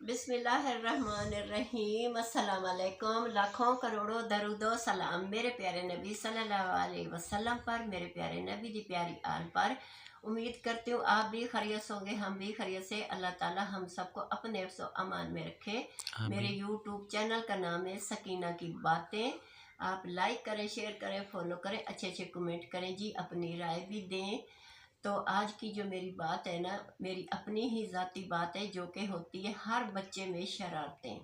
बिस्मिल्लाहिर्रहमानिर्रहीम। अस्सलाम वालेकुम। लाखों करोड़ों दरूदो सलाम मेरे प्यारे नबी सल्लल्लाहु अलैहि वसल्लम पर, मेरे प्यारे नबी दी प्यारी आल पर। उम्मीद करती हूँ आप भी खैरियत होंगे, हम भी खैरियत से। अल्लाह ताला हम सबको अपने हिफ्ज़ अमान में रखे। मेरे आमीन। यूट्यूब चैनल का नाम है सकीना की बातें। आप लाइक करें, शेयर करें, फॉलो करें, अच्छे अच्छे कमेंट करें जी, अपनी राय भी दें। तो आज की जो मेरी बात है ना, मेरी अपनी ही ज़ाती बात है, जो कि होती है हर बच्चे में शरारतें।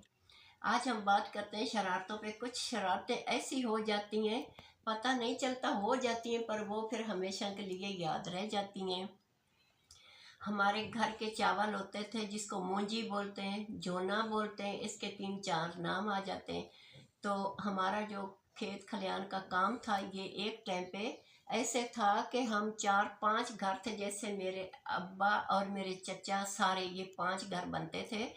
आज हम बात करते हैं शरारतों पे। कुछ शरारतें ऐसी हो जाती हैं, पता नहीं चलता हो जाती हैं, पर वो फिर हमेशा के लिए याद रह जाती हैं। हमारे घर के चावल होते थे, जिसको मूंजी बोलते हैं, जोना बोलते हैं, इसके 3-4 नाम आ जाते हैं। तो हमारा जो खेत खलियान का काम था, ये एक टाइम पे ऐसे था कि हम 4-5 घर थे। जैसे मेरे अब्बा और मेरे चचा, सारे ये 5 घर बनते थे।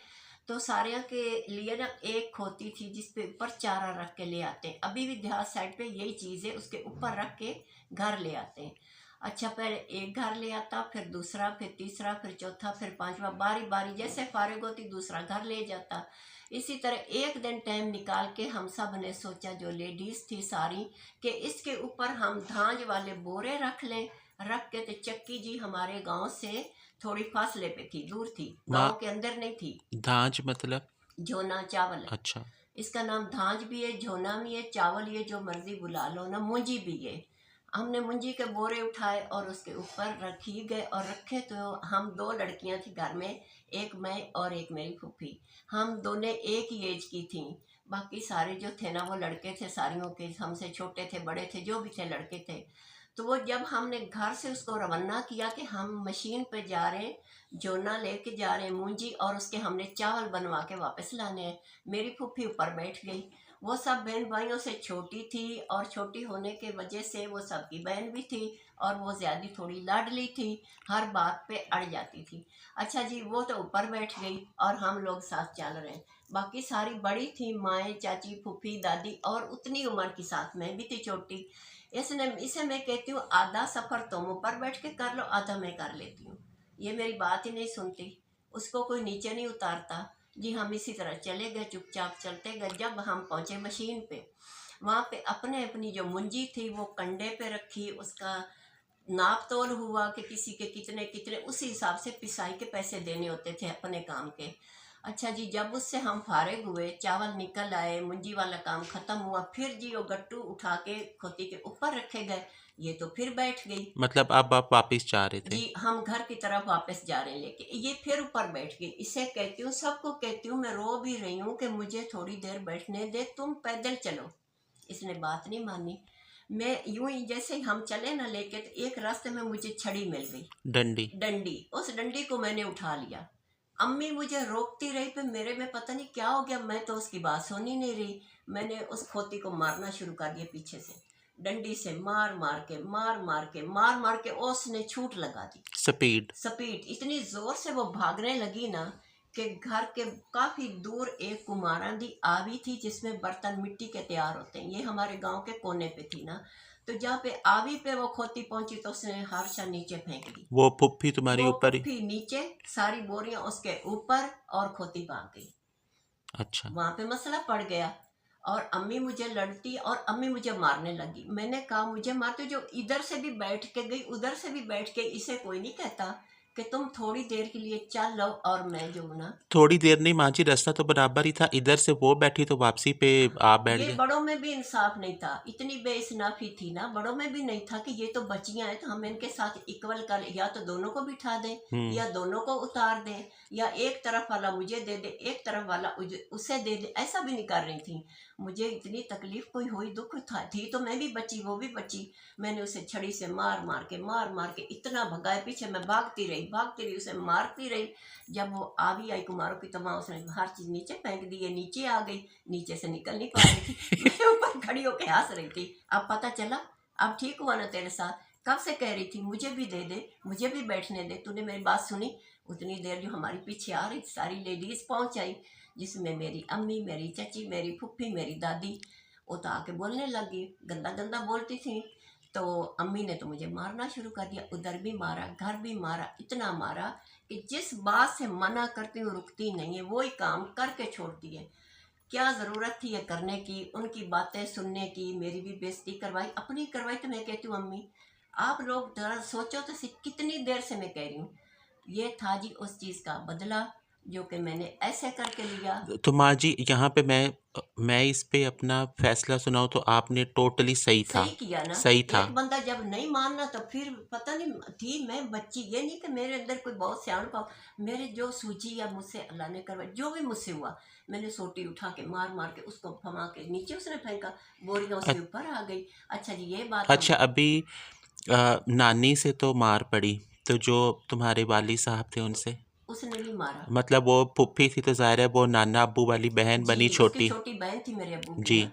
तो सारे के लिए ना एक होती थी, जिस पे ऊपर चारा रख के ले आते हैं। अभी भी देहात साइड पे यही चीज़ है, उसके ऊपर रख के घर ले आते हैं। अच्छा, पहले एक घर ले आता, फिर दूसरा, फिर तीसरा, फिर चौथा, फिर पांचवा, बारी बारी जैसे फारिग होती दूसरा घर ले जाता। इसी तरह एक दिन टाइम निकाल के हम सब ने सोचा, जो लेडीज थी सारी, कि इसके ऊपर हम धांज वाले बोरे रख लें। रख के तो चक्की जी हमारे गांव से थोड़ी फासले पे थी, दूर थी, माँ, गांव के अंदर नहीं थी। दाज मतलब? झोना चावल, अच्छा। इसका नाम धांज भी है, झोना भी है, चावल, ये जो मर्जी बुला लो ना, मुंजी भी है। हमने मुंजी के बोरे उठाए और उसके ऊपर रखी गए और रखे। तो हम 2 लड़कियां थी घर में, एक मैं और एक मेरी फूफी। हम दोनों एक ही एज की थी। बाकी सारे जो थे ना, वो लड़के थे, सारियों के हमसे छोटे थे, बड़े थे, जो भी थे लड़के थे। तो वो जब हमने घर से उसको रवाना किया कि हम मशीन पे जा रहे हैं, जोना लेके जा रहे हैं मूंजी, और उसके हमने चावल बनवा के वापस लाने हैं। मेरी फूफी ऊपर बैठ गई। वो सब बहन भाइयों से छोटी थी, और छोटी होने के वजह से वो सबकी बहन भी थी, और वो ज़्यादा थोड़ी लाडली थी, हर बात पे अड़ जाती थी। अच्छा जी, वो तो ऊपर बैठ गई और हम लोग साथ चल रहे हैं। बाकी सारी बड़ी थी, माएँ, चाची, फूफी, दादी, और उतनी उम्र की साथ मैं भी थी छोटी। इसने इसे मैं कहती हूँ, आधा सफ़र तुम ऊपर बैठ के कर लो, आधा मैं कर लेती हूँ। ये मेरी बात ही नहीं सुनती, उसको कोई नीचे नहीं उतारता जी। हम इसी तरह चले गए, चुपचाप चलते गए। जब हम पहुंचे मशीन पे, वहाँ पे अपने अपनी जो मुंजी थी वो कंडे पे रखी, उसका नाप तोल हुआ कि किसी के कितने कितने, उसी हिसाब से पिसाई के पैसे देने होते थे अपने काम के। अच्छा जी, जब उससे हम फारिग हुए, चावल निकल आए, मुंजी वाला काम खत्म हुआ, फिर जी वो गट्टू उठा के खोती के ऊपर रखे गए। ये तो फिर बैठ गई मतलब अब आप वापिस जा रहे थे? जी, हम घर की तरफ वापस जा रहे हैं लेके। ये फिर ऊपर बैठ गई। इसे कहती हूँ, सबको कहती हूँ, मैं रो भी रही हूँ कि मुझे थोड़ी देर बैठने दे, तुम पैदल चलो। इसने बात नहीं मानी। मैं यूं ही जैसे हम चले ना लेके, तो एक रास्ते में मुझे छड़ी मिल गई, डंडी? डंडी। उस डंडी को मैंने उठा लिया। अम्मी मुझे रोकती रही, पे मेरे में पता नहीं क्या हो गया, मैं तो उसकी बात सुन ही नहीं रही। मैंने उस खोती को मारना शुरू कर दिया पीछे से, डंडी से मार मार के, मार मार के, मार मार के उसने छूट लगा दी। स्पीड? स्पीड इतनी जोर से वो भागने लगी ना, कि घर के काफी दूर एक कुम्हारा दी आवी थी, जिसमें बर्तन मिट्टी के तैयार होते हैं। ये हमारे गांव के कोने पे थी ना। तो जहाँ पे आवी पे वो खोती पहुंची, तो उसने हारशा नीचे फेंक दी। वो पुप्पी तुम्हारी वो ऊपर ही? पुप्पी नीचे, सारी बोरियां उसके ऊपर, और खोती भाग गई। अच्छा। वहां पे मसला पड़ गया। और अम्मी मुझे लड़ती और अम्मी मुझे मारने लगी। मैंने कहा, मुझे मारते, जो इधर से भी बैठ के गई, उधर से भी बैठ के, इसे कोई नहीं कहता कि तुम थोड़ी देर के लिए चल लो और मैं जो ना। थोड़ी देर नहीं माँ जी, रास्ता तो बराबर ही था, इधर से वो बैठी तो वापसी पे आप बैठ ये गए। बड़ों में भी इंसाफ नहीं था, इतनी बेइंसाफी थी ना, बड़ों में भी नहीं था कि ये तो बच्चियां हैं, तो हम इनके साथ इक्वल कर, या तो दोनों को बिठा दें, या दोनों को उतार दें, या एक तरफ वाला मुझे दे दे, एक तरफ वाला उसे दे दे। ऐसा भी नहीं कर रही थी। मुझे इतनी तकलीफ कोई हुई, दुख था, थी तो मैं भी बची, वो भी बची। मैंने उसे छड़ी से मार मार के, मार मार के इतना भगाए, पीछे मैं भागती रही, उसे मारती रही। जब वो आवी आई कुमारों की, तमाम उसने हर चीज नीचे फेंक दी, ये नीचे आ गई, नीचे से निकल नहीं पा रही थी। मैं ऊपर खड़ी होकर हंस रही थी। अब पता चला, अब ठीक हुआ ना तेरे साथ। कब से कह रही थी मुझे भी दे दे, मुझे भी बैठने दे, तूने मेरी बात सुनी। उतनी देर जो हमारी पीछे आ रही सारी लेडीज पहुंच आई, जिसमें मेरी अम्मी, मेरी चची, मेरी फुफ्फी, मेरी दादी। वो तो आके बोलने लगी, गंदा गंदा बोलती थी। तो अम्मी ने तो मुझे मारना शुरू कर दिया, उधर भी मारा, घर भी मारा, इतना मारा कि जिस बात से मना करती हूँ रुकती नहीं है, वही काम करके छोड़ती है। क्या ज़रूरत थी ये करने की, उनकी बातें सुनने की, मेरी भी बेइज्जती करवाई, अपनी करवाई। तो मैं कहती हूँ अम्मी आप लोग जरा सोचो तो सही, कितनी देर से मैं कह रही हूँ। ये था जी उस चीज़ का बदला जो कि मैंने ऐसे करके लिया। तो माँ जी यहाँ पे मैं इस पे अपना फैसला सुनाऊँ तो आपने टोटली सही था। सही किया ना। सही था। एक बंदा जब नहीं मानना तो फिर पता नहीं थी मैं बच्ची, ये नहीं कि मेरे अंदर कोई बहुत सियाण पाओ, मेरे जो सूझी या मुझसे अल्लाह ने करवाई, जो भी मुझसे हुआ, मैंने सोटी उठा के मार मार के उसको फमा के नीचे उसने फेंका, बोरियां अ- उसके ऊपर आ गई। अच्छा जी ये बात हम। अच्छा अभी नानी से तो मार पड़ी, तो जो तुम्हारे वाली साहब थे उनसे, उसने नहीं मारा। मतलब वो पुप्पी थी तो जाहिर है वो नाना अब्बू वाली बहन जी बनी उसकी छोटी। छोटी बहन थी मेरे अब्बू की जी। ना,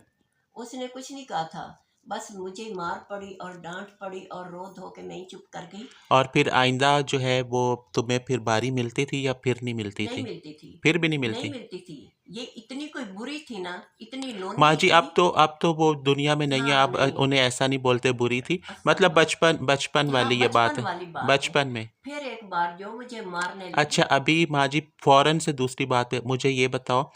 उसने कुछ नहीं कहा था, बस मुझे मार पड़ी और डांट पड़ी और रो धो के मैं ही चुप कर गई। और फिर आइंदा जो है वो तुम्हें फिर बारी मिलती थी या फिर नहीं मिलती नहीं थी? मिलती थी। फिर भी नहीं नहीं मिलती। मिलती थी। ये इतनी कोई बुरी थी ना, इतनी माँ लोनकी जी थी। अब तो वो दुनिया में नहीं है, हाँ अब नहीं है। उन्हें ऐसा नहीं बोलते बुरी थी। मतलब अस्थाफा। बचपन बचपन हाँ वाली ये बात बचपन है। वाली बात है। बचपन में। फिर एक बार जो मुझे मारने अच्छा लगी। अभी माँ जी फौरन से दूसरी बात पे मुझे ये बताओ,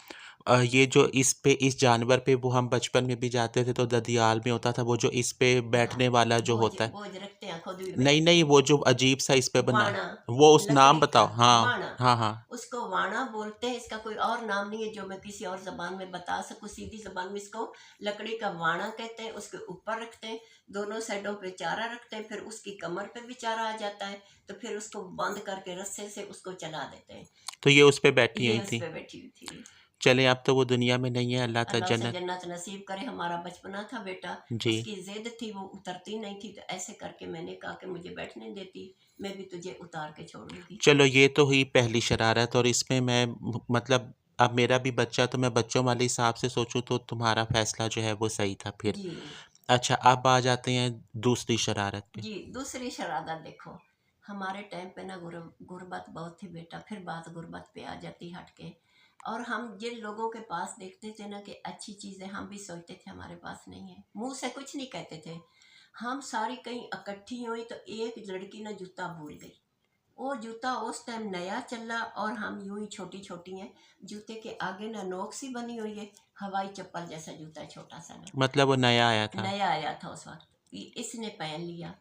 ये जो इस जानवर पे वो हम बचपन में भी जाते थे तो ददियाल में होता था वो जो इस पे हाँ बैठने वाला जो बोझ होता है। बोझ रखते हैं, खुद भी नहीं बैठते नहीं हैं। वो जो अजीब सा इस पे बना, वाणा। वो उस नाम लकड़ी का बताओ। हाँ वाणा। हाँ हाँ। उसको वाणा बोलते हैं, इसका कोई और नाम नहीं है जो मैं किसी और जबान में बता सकूं। सीधी जबान में इसको लकड़ी का वाणा कहते हैं। उसके ऊपर रखते हैं, दोनों साइडों पे चारा रखते हैं, फिर उसकी कमर पे भी चारा आ जाता है, तो फिर उसको बंद करके रस्से से उसको चला देते हैं। तो ये उस पे बैठी ये हुई उस थी। पे बैठी हुई थी। चले अब तो वो दुनिया में नहीं है, अल्लाह ता अल्लाह उसे जन्नत। जन्नत नसीब करे। हमारा बचपना था बेटा, जी। उसकी जिद थी, वो उतरती नहीं थी, तो ऐसे करके मैंने कहा कि मुझे बैठने देती, मैं भी तुझे उतार के छोड़ूंगी। चलो ये तो हुई पहली शरारत, और इसमें मैं मतलब अब मेरा भी बच्चा, तो मैं बच्चों वाले हिसाब से सोचूं तो तुम्हारा फैसला जो है वो सही था फिर। जी। अच्छा अब आ जाते हैं दूसरी शरारत पे। जी दूसरी शरारत देखो, हमारे टाइम पे ना गुर्बत बहुत थी बेटा, फिर बात गुर्बत पे आ जाती हट के। और हम जिन लोगों के पास देखते थे ना कि अच्छी चीज़ें, हम भी सोचते थे हमारे पास नहीं है, मुंह से कुछ नहीं कहते थे। हम सारी कहीं इकट्ठी हुई तो एक लड़की ना जूता भूल गई। वो जूता उस टाइम नया चला और हम यूं ही छोटी छोटी हैं, जूते के आगे ना नोक सी बनी हुई है, हवाई चप्पल जैसा जूता है, छोटा सा ना, मतलब वो नया आया था। नया आया था उस वक्त। इसने पहन लिया,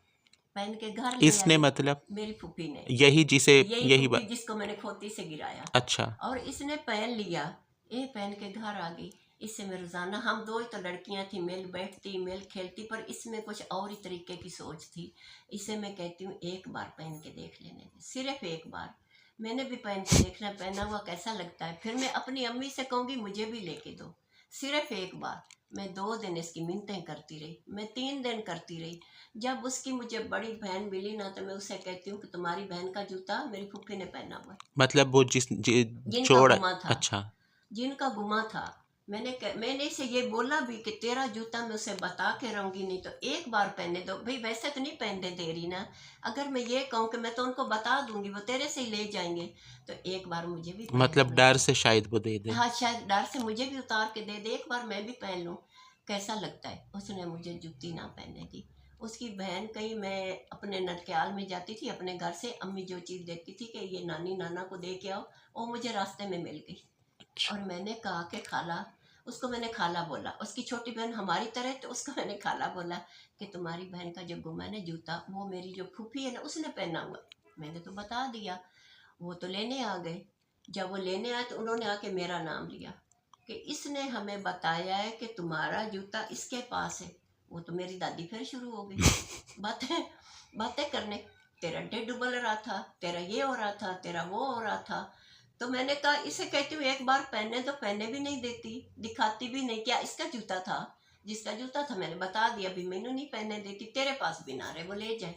पहन के घर ले इसने आई। मतलब मेरी फूफी ने, यही जिसे यही यही फूफी बात। जिसको मैंने खोती से गिराया, अच्छा। और इसने पहन लिया। ये पहन के घर आ गई। इससे मैं रोजाना, हम दो ही तो लड़कियां थी, मेल बैठती मेल खेलती, पर इसमें कुछ और ही तरीके की सोच थी। इसे मैं कहती हूँ एक बार पहन के देख लेने दे, सिर्फ एक बार। मैंने भी पहन के देखना, पहना हुआ कैसा लगता है, फिर मैं अपनी अम्मी से कहूँगी मुझे भी लेके दो, सिर्फ एक बार। मैं 2 दिन इसकी मिन्नतें करती रही, मैं 3 दिन करती रही। जब उसकी मुझे बड़ी बहन मिली ना, तो मैं उससे कहती हूँ कि तुम्हारी बहन का जूता मेरी फूफी ने पहना हुआ है, मतलब वो जिनका जोड़। गुमा था, अच्छा। जिनका गुमा था। मैंने इसे ये बोला भी कि तेरा जूता मैं उसे बता के रहूंगी, नहीं तो एक बार पहनने दो भाई, वैसे तो नहीं पहनने दे रही ना। अगर मैं ये कहूँ कि मैं तो उनको बता दूंगी, वो तेरे से ही ले जाएंगे, तो एक बार मुझे भी पहन मतलब लेने डर दे। से शायद वो दे दे। हाँ शायद डर से मुझे भी उतार के दे दे, एक बार मैं भी पहन लूँ कैसा लगता है। उसने मुझे जूती ना पहनने दी। उसकी बहन, कहीं मैं अपने नटख्याल में जाती थी अपने घर से, अम्मी जो चीज़ देती थी कि ये नानी नाना को दे के आओ, वो मुझे रास्ते में मिल गई। अच्छा। और मैंने कहा कि खाला, उसको मैंने खाला बोला, उसकी छोटी बहन हमारी तरह, तो उसको मैंने खाला बोला कि तुम्हारी बहन का जो गुमा है ना जूता, वो मेरी जो फूफी है ना उसने पहना हुआ। मैंने तो बता दिया। वो तो लेने आ गए। जब वो लेने आए तो उन्होंने आके मेरा नाम लिया कि इसने हमें बताया है कि तुम्हारा जूता इसके पास है। वो तो मेरी दादी फिर शुरू हो गई बातें बातें करने, तेरा डेड डुबल रहा था, तेरा ये हो रहा था, तेरा वो हो रहा था। तो मैंने कहा, इसे कहती हूँ एक बार पहने तो पहने भी नहीं देती, दिखाती भी नहीं। क्या इसका जूता था? जिसका जूता था मैंने बता दिया, भी मैंने नहीं पहने देती, तेरे पास भी ना रहे, वो ले जाए।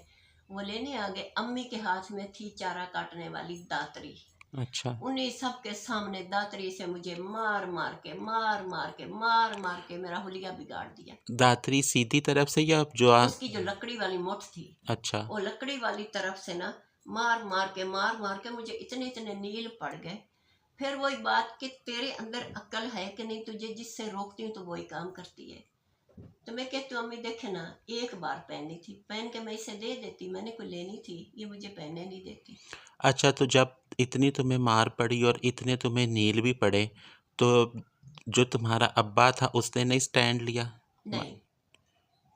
वो लेने आ गए। अम्मी के हाथ में थी चारा काटने वाली दातरी। अच्छा। उन्हीं सब के सामने दातरी से मुझे मार मार के मार मार के मार मार के मेरा हुलिया बिगाड़ दिया। दातरी सीधी तरफ से या जो उसकी जो लकड़ी वाली मोठ थी, अच्छा। वो लकड़ी वाली तरफ से ना मार मार के मुझे इतने इतने नील पड़ गए। फिर वही बात कि तेरे अंदर अक्ल है कि नहीं, तुझे जिससे रोकती हूँ तो वही काम करती है। तो मैं कहती हूँ अम्मी देखे ना, एक बार पहनी थी, पहन के मैं इसे दे देती, मैंने कोई लेनी थी, ये मुझे पहनने नहीं देती। अच्छा, तो जब इतनी तुम्हें मार पड़ी और इतने तुम्हें नील भी पड़े, तो जो तुम्हारा अब्बा था उसने नहीं स्टैंड लिया? म नहीं।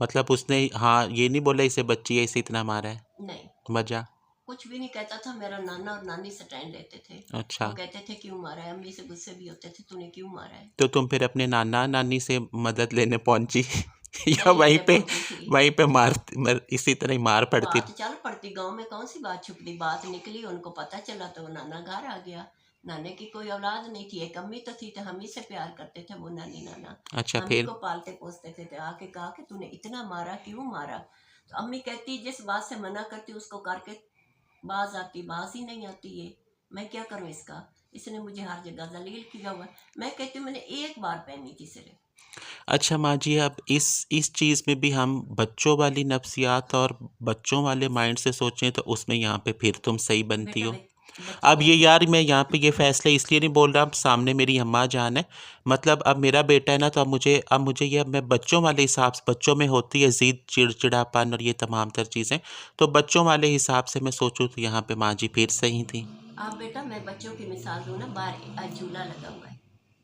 मतलब उसने हाँ, ये नहीं बोला इसे बच्ची है इसे इतना मारा है? नहीं, वजह? कुछ भी नहीं कहता था। मेरा नाना और नानी स्टैंड लेते थे। अच्छा, वो कहते थे क्यों मारा है, अम्मी से गुस्से भी होते थे, तूने क्यों मारा है। तो तुम फिर अपने नाना-नानी से मदद लेने पहुँची या नहीं लेने पहुंची थी। वहीं पे इसी तरह ही मार पड़ती? बात चल पड़ती, गांव में कौन सी बात छुपती, बात निकली, उनको पता चला तो नाना घर आ गया। नाने की कोई औलाद नहीं थी, एक अम्मी तो थी, तो हम ही से प्यार करते थे वो नानी नाना। अच्छा, हम ही फिर? को पालते पोसते थे। तो आके कहा कि तूने इतना मारा, क्यों मारा। तो अम्मी कहती जिस बात से मना करती उसको करके बाज आती, बाज ही नहीं आती ये। मैं क्या करूं इसका, इसने मुझे हर जगह जलील किया हुआ है। मैं कहती हूँ मैंने एक बार पहनी थी सिर्फ। अच्छा माँ जी, अब इस चीज़ में भी हम बच्चों वाली नफ्सियात और बच्चों वाले माइंड से सोचें तो उसमें यहाँ पे फिर तुम सही बनती बेटा हो। बच्चे अब ये कहते यार मैं यहाँ पे ये फ़ैसले इसलिए नहीं बोल रहा, अब सामने मेरी अम्मा जान है, मतलब अब मेरा बेटा है ना, तो अब मुझे ये, अब मैं बच्चों वाले हिसाब से, बच्चों में होती है ज़िद, चिड़चिड़ापन और ये तमाम तर चीज़ें, तो बच्चों वाले हिसाब से मैं सोचूँ तो यहाँ पे माँ जी फिर सही थी। आप बेटा मैं बच्चों की मिसाल दूँ ना, बाहर झूला लगा हुआ है,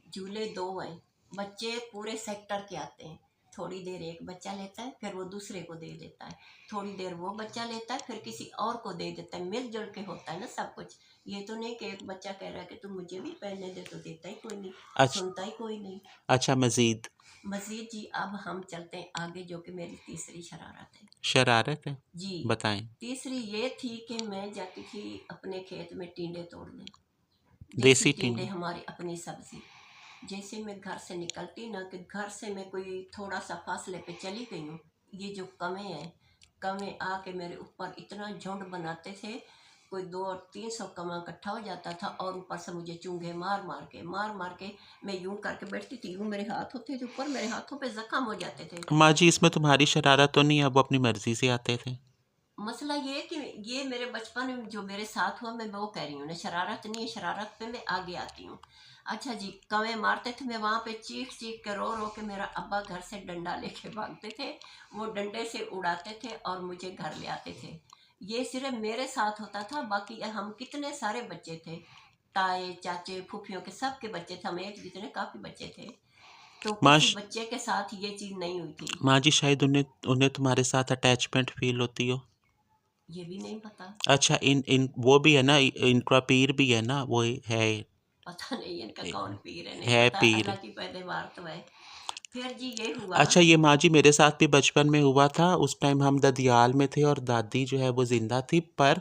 झूले दो हैं, बच्चे पूरे सेक्टर के आते हैं। थोड़ी देर एक बच्चा लेता है, फिर वो दूसरे को दे देता है, थोड़ी देर वो बच्चा लेता है, फिर किसी और को दे देता है, मिलजुल के होता है ना सब कुछ। ये तो नहीं कि एक बच्चा कह रहा है कि तुम मुझे भी पहनने दे, तो देता ही कोई नहीं, अच्छा। सुनता ही कोई नहीं। अच्छा, मज़ीद? मजीद जी, अब हम चलते हैं आगे, जो कि मेरी तीसरी शरारत है। शरारत है? जी, बताएं। तीसरी ये थी कि मैं जाती थी अपने खेत में टींडे तोड़ने। देसी देसी टींडे, टीन? हमारी अपनी सब्जी। जैसे मैं घर से निकलती ना, कि घर से मैं कोई थोड़ा सा फासले पे चली गई हूँ, ये जो कवे हैं, कवे आके मेरे ऊपर इतना झुंड बनाते थे। कोई 200-300 कवा इकट्ठा हो जाता था, और ऊपर से मुझे चूंगे मार मार के मैं यूं करके बैठती थी, यूं मेरे हाथ होते थे ऊपर, मेरे हाथों पे जख्म हो जाते थे। माँ जी, इसमें तुम्हारी शरारत तो नहीं है, वो अपनी मर्जी से आते थे? मसला ये है कि ये मेरे बचपन में जो मेरे साथ हुआ, मैं वो कह रही हूँ ना, शरारत नहीं है, शरारत पे मैं आगे आती हूँ। अच्छा जी, कवे मारते थे, मैं वहाँ पे चीख चीख के रो रो के, मेरा अब्बा घर से डंडा लेके भागते थे, वो डंडे से उड़ाते थे और मुझे घर ले आते थे। ये सिर्फ मेरे साथ होता था, बाकी हम कितने सारे बच्चे थे, ताए चाचे फूफियों के सबके बच्चे थे, हम एक जितने काफ़ी बच्चे थे, तो माँ किसी बच्चे के साथ ये चीज़ नहीं हुई थी। माँ जी, शायद उन्हें उन्हें तुम्हारे साथ अटैचमेंट फील होती हो। ये भी नहीं पता। अच्छा, इन इन वो भी है ना, इनका पीर भी है ना, वो है? पता नहीं इनका कौन पीर है, नहीं है पता, पीर। अल्लाह की पैदेवार तो है। फिर जी ये हुआ। अच्छा, ये माँ जी मेरे साथ भी बचपन में हुआ था, उस टाइम हम ददियाल में थे और दादी जो है वो जिंदा थी, पर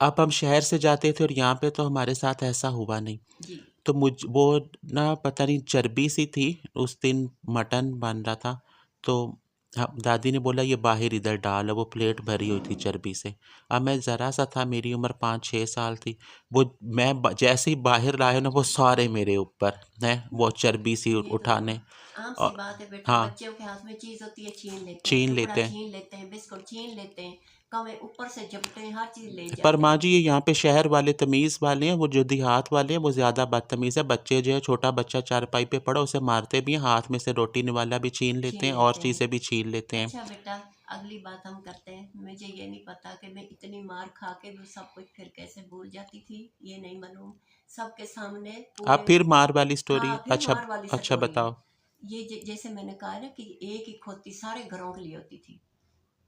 अब हम शहर से जाते थे और यहाँ पे तो हमारे साथ ऐसा हुआ नहीं। जी तो मुझ वो ना पता नहीं चर्बी सी थी, उस दिन मटन बन रहा था, तो दादी ने बोला ये बाहर इधर डाल, वो प्लेट भरी हुई थी चर्बी से। अब मैं ज़रा सा था, मेरी उम्र 5-6 साल थी, वो जैसे ही बाहर लाया ना, वो सारे मेरे ऊपर हैं, वो चर्बी सी ये तो उठाने। आम सी और बात है बेटा, हाँ, बच्चों के हाथ में चीज होती है, छीन लेते हैं, छीन टुकड़ा लेते हैं। छीन लेते हैं, बिस्कुट छीन लेते हैं, कवे ऊपर से झपटे हैं, हर चीज ले पर जाते माँ हैं। जी, ये यहाँ पे शहर वाले तमीज़ वाले हैं, वो जो देहात वाले हैं वो ज़्यादा बदतमीज़ है। बच्चे जो है, छोटा बच्चा चारपाई पे पड़ा, उसे मारते भी हैं, हाथ में से रोटी निवाला भी छीन लेते छीन हैं और लेते हैं। चीज़ें भी छीन लेते हैं। अच्छा बेटा, अगली बात हम करते हैं। मुझे ये नहीं पता कि मैं इतनी मार खा के भी सब कुछ फिर कैसे भूल जाती थी, ये नहीं मालूम। सबके सामने अब पूरे। फिर मार वाली स्टोरी? हाँ, फिर अच्छा। मार वाली अच्छा, स्टोरी है। बताओ। ये जैसे मैंने कहा ना कि एक ही खोती सारे घरों के लिए होती थी।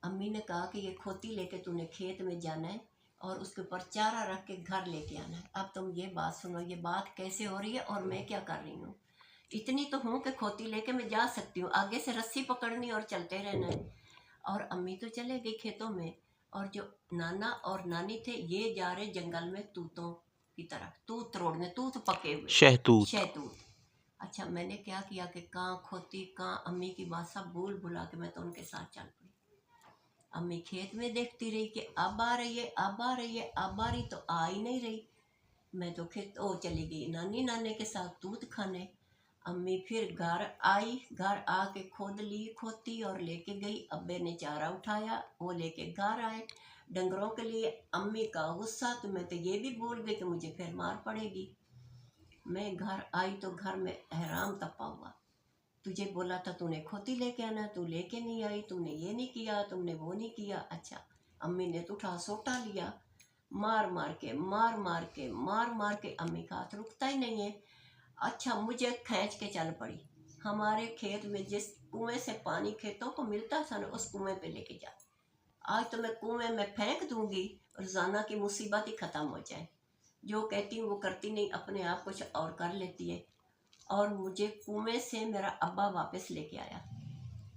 अम्मी ने कहा कि ये खोती लेके तूने खेत में जाना है और उसके ऊपर चारा रख के घर लेके आना है। अब तुम ये बात सुनो, ये बात कैसे हो रही है और मैं क्या कर रही हूँ। इतनी तो हूँ कि खोती लेके मैं जा सकती हूँ, आगे से रस्सी पकड़नी और चलते रहना है। और अम्मी तो चले गई खेतों में, और जो नाना और नानी थे ये जा रहे जंगल में तूतों की तरफ, तूत तोड़ने, तूत पके हुए, शहतूत। शहतूत। अच्छा, मैंने क्या किया कि कहाँ खोती कहाँ अम्मी की बात सब भूल भुला के मैं तो उनके साथ चल पड़ी। अम्मी खेत में देखती रही कि अब आ रही है, अब आ रही है, अब आ रही, तो आ ही नहीं रही। मैं तो खेत ओ चली गई नानी नाने के साथ दूध खाने। अम्मी फिर घर आई, घर आके खोद ली खोती और लेके गई। अब्बे ने चारा उठाया, वो लेके घर आए डंगरों के लिए। अम्मी का गुस्सा, तो मैं तो ये भी भूल गई कि मुझे फिर मार पड़ेगी। मैं घर आई तो घर में हैराम तपा हुआ, तुझे बोला था तूने खोती लेके आना, तू लेके नहीं आई, तुमने ये नहीं किया, तुमने वो नहीं किया। अच्छा, अम्मी ने तो उठा सोटा लिया, मार मार के मार मार के मार मार के, अम्मी का हाथ रुकता ही नहीं है। अच्छा, मुझे खींच के चल पड़ी हमारे खेत में, जिस कुएं से पानी खेतों को मिलता था ना, उस कुएं पे लेके जा। आज तो मैं कुएं में फेंक दूंगी, रोजाना की मुसीबत ही खत्म हो जाए। जो कहती हूँ वो करती नहीं, अपने आप कुछ और कर लेती है। और मुझे कुएं से मेरा अब्बा वापस लेके आया।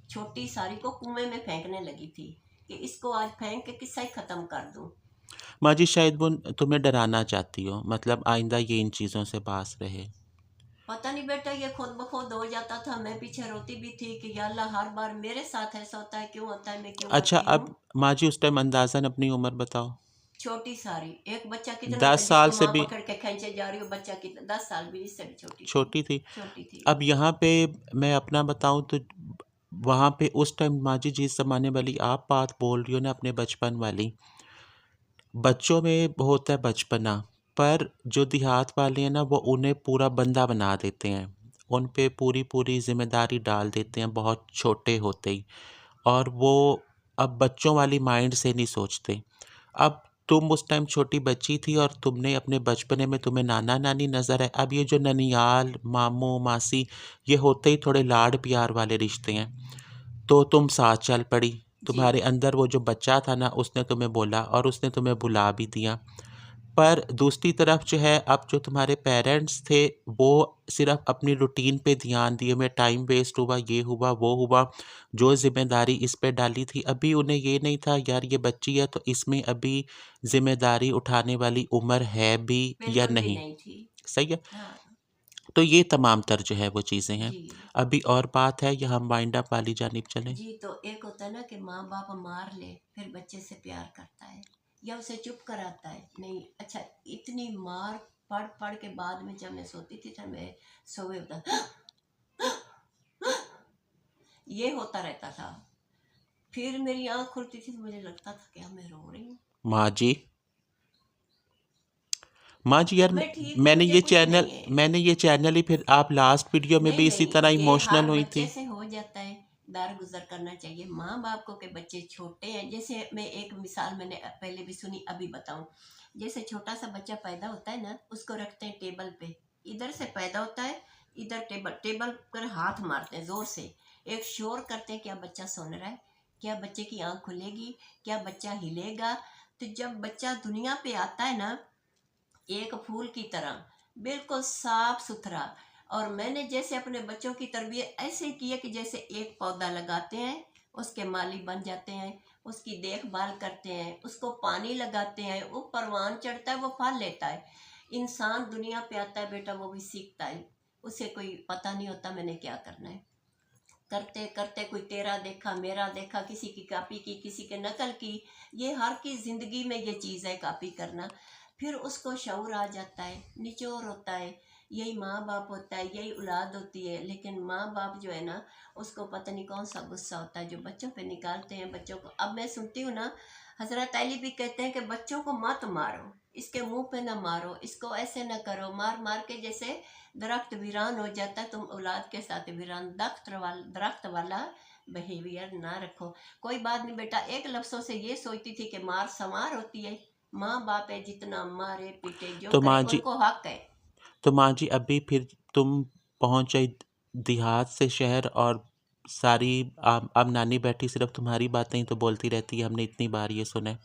छोटी सारी को कुएं में फेंकने लगी थी कि इसको आज फेंक के किस्सा ही खत्म कर दूं। माँ जी शायद वो तुम्हें डराना चाहती हो, मतलब आइंदा ये इन चीज़ों से पास रहे। पता नहीं बेटा, ये खुद ब खुद हो जाता था। मैं पीछे रोती भी थी कि या अल्लाह, हर बार मेरे साथ ऐसा होता है, क्यों होता है, मैं क्यों अच्छा, करती हूँ। अब माँ जी उस टाइम अंदाज़न अपनी उम्र बताओ। छोटी सारी, एक बच्चा कितना था 10 साल जिसको से माँ भी पकड़ के खींचे जा रही हो, बच्चा कितना, 10 साल भी, इससे भी छोटी थी। छोटी थी। छोटी थी। अब यहाँ पे मैं अपना बताऊँ तो वहाँ पे उस टाइम माँ जी जिस ज़माने वाली आप बात बोल रही हो ना, अपने बचपन वाली, बच्चों में होता है बचपना, पर जो देहात वाले हैं ना, वो उन्हें पूरा बंदा बना देते हैं, उन पे पूरी पूरी जिम्मेदारी डाल देते हैं बहुत छोटे होते ही, और वो अब बच्चों वाली माइंड से नहीं सोचते। अब तुम उस टाइम छोटी बच्ची थी और तुमने अपने बचपने में तुम्हें नाना नानी नज़र आए। अब ये जो ननियाल, मामू, मासी, ये होते ही थोड़े लाड प्यार वाले रिश्ते हैं, तो तुम साथ चल पड़ी। जी। तुम्हारे अंदर वो जो बच्चा था ना, उसने तुम्हें बोला और उसने तुम्हें बुला भी दिया। पर दूसरी तरफ जो है, अब जो तुम्हारे पेरेंट्स थे वो सिर्फ अपनी रूटीन पे ध्यान दिए में, टाइम वेस्ट हुआ, ये हुआ वो हुआ, जो जिम्मेदारी इस पे डाली थी, अभी उन्हें ये नहीं था यार ये बच्ची है तो इसमें अभी जिम्मेदारी उठाने वाली उम्र है भी या बिल्कुल भी नहीं। नहीं थी। सही है। हाँ। तो ये तमाम तर जो है वो चीज़ें हैं। जी। अभी और बात है, या हम वाइंड अप वाली जानिब चलें? जी, तो एक होता है ना कि माँ बाप मार ले, फिर बच्चे से प्यार करता है या उसे चुप कराता है। नहीं, अच्छा, इतनी मार पढ़ पढ़ के बाद में जब मैं सोती थी तो मैं सोए होता ये होता रहता था। फिर मेरी आँख खुलती थी तो मुझे लगता था कि मैं रो रही हूँ। माँ जी, माँ जी यार, मैं ठीक हूँ, मुझे कुछ नहीं है। मैंने ये चैनल ही, फिर आप लास्ट वीडियो में नहीं भी इसी नहीं, तरह ये इमोशनल हर हुई बच्चे थी। से हो जाता है। दार गुजर करना चाहिए माँ बाप को, के बच्चे छोटे हैं। जैसे मैं एक मिसाल मैंने पहले भी सुनी, अभी बताऊं। जैसे छोटा सा बच्चा पैदा होता है ना, उसको रखते हैं टेबल पे, इधर से पैदा होता है, इधर टेबल टेबल पर हाथ मारते हैं जोर से, एक शोर करते हैं, क्या बच्चा सुन रहा है, क्या बच्चे की आंख खुलेगी, क्या बच्चा हिलेगा। तो जब बच्चा दुनिया पे आता है ना, एक फूल की तरह, बिल्कुल साफ सुथरा। और मैंने जैसे अपने बच्चों की तरबियत ऐसे की है कि जैसे एक पौधा लगाते हैं, उसके माली बन जाते हैं, उसकी देखभाल करते हैं, उसको पानी लगाते हैं, वो परवान चढ़ता है, वो फल लेता है। इंसान दुनिया पे आता है बेटा, वो भी सीखता है, उसे कोई पता नहीं होता मैंने क्या करना है। करते करते कोई तेरा देखा, मेरा देखा, किसी की कॉपी की, किसी के नकल की। ये हर की ज़िंदगी में ये चीज़ है, कॉपी करना। फिर उसको शऊर आ जाता है, निचोड़ होता है। यही माँ बाप होता है, यही औलाद होती है। लेकिन माँ बाप जो है ना, उसको पता नहीं कौन सा गुस्सा होता है जो बच्चों पे निकालते हैं। बच्चों को अब मैं सुनती हूँ ना, हजरत अली भी कहते हैं कि बच्चों को मत मारो, इसके मुंह पे ना मारो, इसको ऐसे ना करो। मार मार के जैसे दरख्त वीरान हो जाता है, तुम औलाद के साथ वीरान। दरख्त वाला बिहेवियर ना रखो। कोई बात नहीं बेटा, एक लफ्ज़ों से ये सोचती थी कि मार संवार होती है। माँ बाप है, जितना मारे पीटे जो तो करे माँ जी उनको हक है। तो माँ जी अभी फिर तुम पहुँच गई देहात से शहर, और सारी अब नानी बैठी सिर्फ तुम्हारी बातें ही तो बोलती रहती है, हमने इतनी बार ये सुना है।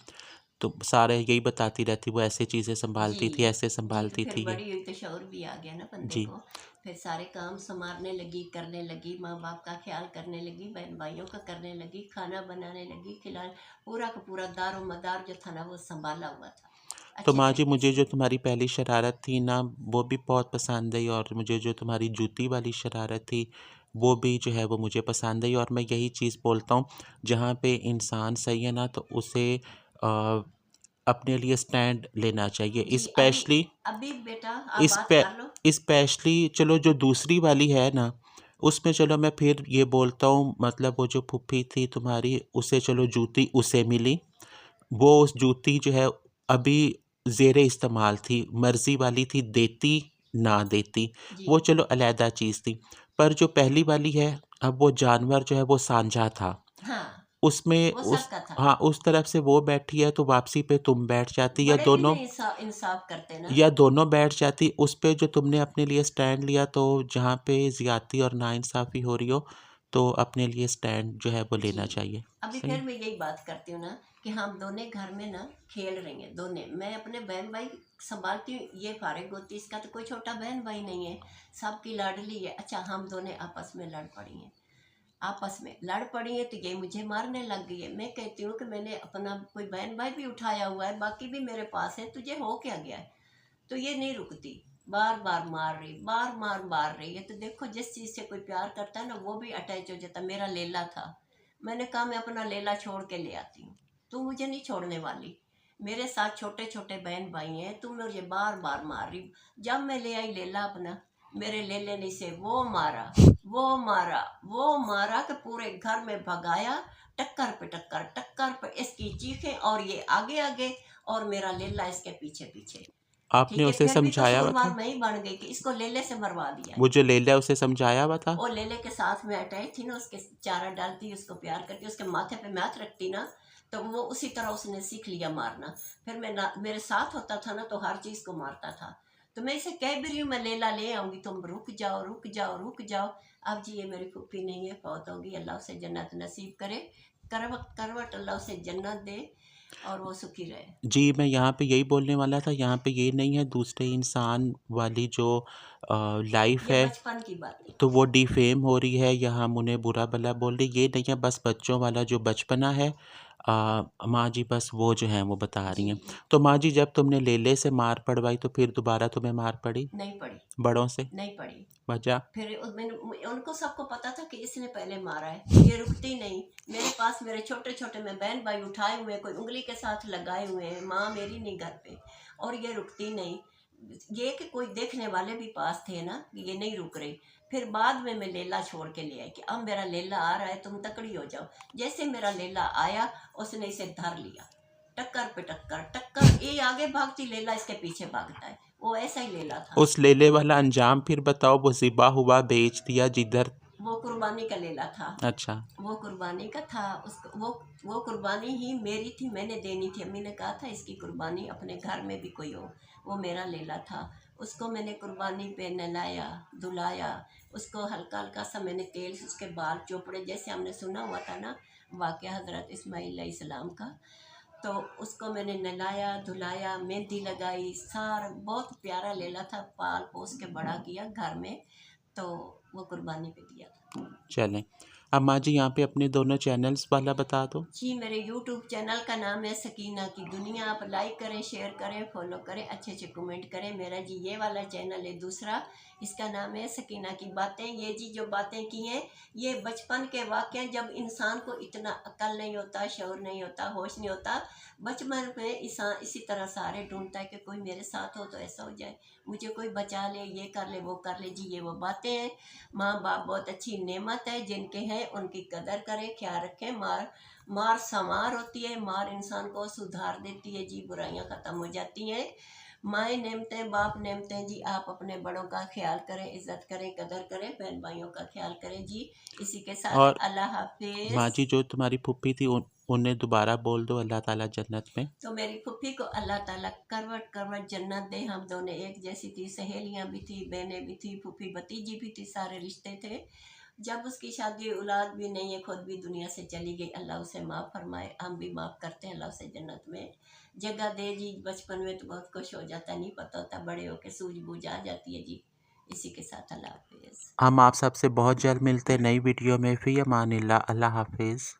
तो सारे यही बताती रहती, वो ऐसे चीज़ें जी। संभालती थी, ऐसे जी, तो संभालती फिर थी ये। बड़ी हुई तो शौर भी आ गया ना बंदे जी। को। फिर सारे काम संभालने लगी, करने लगी, माँ बाप का ख्याल करने लगी, बहन भाइयों का करने लगी, खाना बनाने लगी, खिला, पूरा का पूरा दारो मदार जो था ना, वो संभाला हुआ था तो अच्छे माँ जी तरीके मुझे से। जो तुम्हारी पहली शरारत थी ना, वो भी बहुत पसंद आई, और मुझे जो तुम्हारी जूती वाली शरारत थी वो भी जो है वो मुझे पसंद आई। और मैं यही चीज़ बोलता हूँ, जहाँ पे इंसान सही है ना, तो उसे अ, अपने लिए स्टैंड लेना चाहिए, जी, अभी स्पेशली अभी बेटा आप बात स्पे कर लो। स्पेशली चलो जो दूसरी वाली है ना, उसमें चलो मैं फिर ये बोलता हूँ, मतलब वो जो फूफी थी तुम्हारी, उसे चलो जूती उसे मिली, वो उस जूती जो है अभी ज़ेरे इस्तेमाल थी, मर्ज़ी वाली थी, देती ना देती, जी। वो चलो अलहदा चीज़ थी। पर जो पहली वाली है, अब वो जानवर जो है वो साझा था। हाँ, उसमें वो उस सबका था। हाँ, उस तरफ से वो बैठी है तो वापसी पे तुम बैठ जाती, बड़े भी नहीं इंसाफ करते ना। या दोनों बैठ जाती। उस पे जो तुमने अपने लिए स्टैंड लिया, तो जहाँ पे ज़्यादती और नाइंसाफ़ी हो रही हो, तो अपने लिए स्टैंड जो है वो जी, लेना चाहिए। अभी सही फिर है? मैं यही बात करती हूँ ना कि हम दोनों घर में ना खेल रही हैं दोनों। मैं अपने बहन भाई संभालती हूँ, ये फारिग होती, इसका तो कोई छोटा बहन भाई नहीं है, सबकी लाडली है। अच्छा, हम दोनों आपस में लड़ पड़ी हैं, आपस में लड़ पड़ी है तो ये मुझे मारने लग गई है। मैं कहती हूँ कि मैंने अपना कोई बहन भाई भी उठाया हुआ है, बाकी भी मेरे पास है, तुझे हो क्या गया है? तो ये नहीं रुकती, बार बार मार रही, बार बार मार रही है। तो देखो, जिस चीज़ से कोई प्यार करता है ना, वो भी अटैच हो जाता। मेरा लेला था, मैंने कहा मैं अपना लेला छोड़ के ले आती हूँ, तू मुझे नहीं छोड़ने वाली। मेरे साथ छोटे छोटे बहन भाई हैं, तुम मुझे बार बार मार रही। जब मैं ले आई लेला अपना, मेरे लेले ने से वो मारा, वो मारा, वो मारा कि पूरे घर में भगाया। टक्कर पे टक्कर, टक्कर पे इसकी चीखें, और ये आगे आगे, और मेरा लेला इसके पीछे पीछे। आपने ठीक है, उसे फिर भी समझाया हुआ कसूरवार था? मैं ही बन गई कि इसको लेले से मरवा दिया है। वो जो लेला है, उसे समझाया हुआ था? वो लेले के साथ में अटैच थी ना, उसके चारा डालती, उसको प्यार करती, उसके माथे पे हाथ रखती ना, तो वो उसी तरह उसने सीख लिया मारना। फिर मैं ना, मेरे साथ होता था ना, तो हर चीज़ को मारता था। तो मैं इसे कह भी रही हूँ मैं लेला ले आऊँगी, तुम रुक जाओ, रुक जाओ, रुक जाओ। अब जी ये मेरी फूफी नहीं है, फौत होगी, अल्लाह उसे जन्नत नसीब करे, करवट करवट अल्लाह उसे जन्नत दे, और वो सुखी रहे। जी, मैं यहाँ पे यही बोलने वाला था। यहाँ पे ये नहीं है दूसरे इंसान वाली जो लाइफ़ ये है, बचपन की बातें। तो वो डिफ़ेम हो रही है या हम उन्हें बुरा-भला बोल रहे, ये नहीं है। बस बच्चों वाला जो बचपना है, माँ जी बस वो जो हैं वो बता रही जी, हैं। तो माँ जी, जब तुमने लेले से मार पड़वाई तो फिर दोबारा तुम्हें मार पड़ी नहीं पड़ी, बड़ों से? नहीं पड़ी। वजह? फिर उनको सबको पता था कि इसने पहले मारा है। ये रुकती नहीं। मेरे पास मेरे छोटे छोटे में बहन भाई उठाए हुए हैं, कोई उंगली के साथ लगाए हुए हैं, माँ मेरी नहीं घर पे, और ये रुकती नहीं। ये कि कोई देखने वाले भी पास थे ना, ये नहीं रुक रही। फिर बाद में मैं लेला छोड़ के ले आई कि अब मेरा लेला आ रहा है, तुम तकड़ी हो जाओ। जैसे मेरा लेला आया, उसने इसे धर लिया, टक्कर पे टक्कर, टक्कर, ये आगे भागती, लेला इसके पीछे भागता है। वो ऐसा ही लेला था। उस लेले वाला अंजाम फिर बताओ। वो ज़िबा हुआ बेच दिया जिधर? वो कुर्बानी का लेला था। अच्छा। वो कुर्बानी का था। उसको वो कुर्बानी ही मेरी थी, मैंने देनी थी। अम्मी ने कहा था इसकी कुर्बानी अपने घर में भी कोई हो। वो मेरा लेला था। उसको मैंने कुर्बानी पे नहलाया, धुलाया। उसको हल्का हल्का सा मैंने तेल से उसके बाल चोपड़े, जैसे हमने सुना हुआ था ना वाक़या हज़रत इस्माईल अलैहिस्सलाम का। तो उसको मैंने नहलाया, धुलाया, मेहंदी लगाई, सारा बहुत प्यारा लेला था। पाल पोस के बड़ा किया घर में, तो वो कुर्बानी पे दिया था। चलें। अब माँ जी, यहाँ पे अपने दोनों चैनल्स वाला बता दो। जी, मेरे यूट्यूब चैनल का नाम है सकीना की दुनिया। आप लाइक करें, शेयर करें, फॉलो करें, अच्छे अच्छे कमेंट करें। मेरा जी ये वाला चैनल है दूसरा, इसका नाम है सकीना की बातें। ये जी जो बातें की हैं, ये बचपन के वाक़ये, जब इंसान को इतना अक्ल नहीं होता, शऊर नहीं होता, होश नहीं होता। बचपन में इसी तरह सहारे ढूंढता है कि कोई मेरे साथ हो तो ऐसा हो जाए, मुझे कोई बचा ले, ये कर ले, वो कर ले। जी ये वो बातें हैं। माँ बाप बहुत अच्छी नेमत है, जिनके हैं उनकी कदर करें, ख्याल रखें। मार मार संवार होती है, मार इंसान को सुधार देती है जी, बुराइयां ख़त्म हो जाती हैं। माएँ नेमतें, बाप नेमतें जी। आप अपने बड़ों का ख्याल करें, इज़्ज़त करें, कदर करें, बहन भाइयों का ख्याल करें जी। इसी के साथ और अल्लाह माँ हाफिज़। जी, जो तुम्हारी फूफी थी उन्हें दोबारा बोल दो, अल्लाह ताला जन्नत में। तो मेरी फूफी को अल्लाह ताला करवट करवट जन्नत दे। हम दोनों एक जैसी थी, सहेलियां भी थी, बहनें भी थी, फूफी भतीजी भी थी, सारे रिश्ते थे। जब उसकी शादी औलाद भी नहीं है, खुद भी दुनिया से चली गई, अल्लाह उसे माफ़ फरमाए, हम भी माफ़ करते हैं, अल्लाह उसे जन्नत में जगह दे जी। बचपन में तो बहुत कुछ हो जाता, नहीं पता होता, बड़े होके सूझबूझ आ जाती है जी। इसी के साथ अल्लाह हाफिज़। हम आप सबसे बहुत जल्द मिलते हैं नई वीडियो में। फ़ी अमानिल्लाह। अल्लाह हाफ़िज़।